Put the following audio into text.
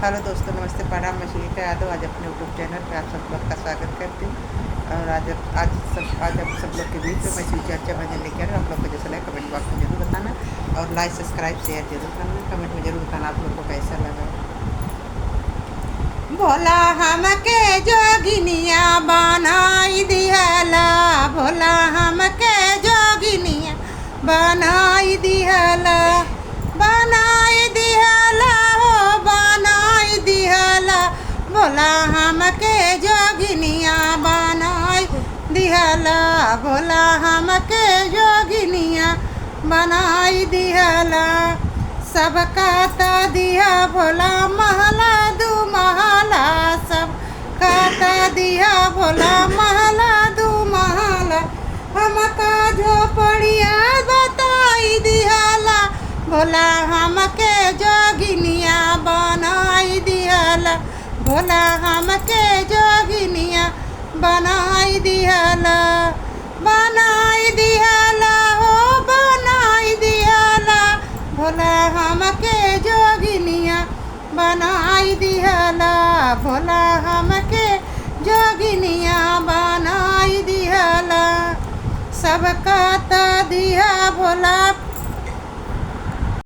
Hello दोस्तों, नमस्ते, प्रणाम। मैं सुनीता यादव आज अपने यूट्यूब चैनल पे आप सब लोग का स्वागत करती हूँ। और आज आप सब लोग के बीच में मैं सुई चर्चा भजन लेकर आ रही हूँ। आप लोग को जैसा लगे कमेंट बॉक्स में जरूर बताना और लाइक सब्सक्राइब शेयर जरूर करना। कमेंट में जरूर बताना आप लोग को कैसा लगा। भोला हमके जोगिनिया बनाई दिहला, भोला हमके जोगिनिया बनाई दिहला, बनाई दिहला हो बनाई दिहला। भोला हमके जोगिनिया बनाई दिहला, भोला हमके जोगिनिया बनाई दिहला। सबका ता दिया भोला महला दू महला, सब का दिया भोला महला दू महला। हमका झोपड़िया बताई दिहला, भोला हमके जोगिनिया बनाई दिहला, भोला हमके जोगिनिया बनाई दिहला, बनाई दिहला हो बनाई दिहला। भोला हमके जोगिनिया बनाई दिहला, भोला हमके जोगिनिया बनाई दिहला। सबका ता दिया भोला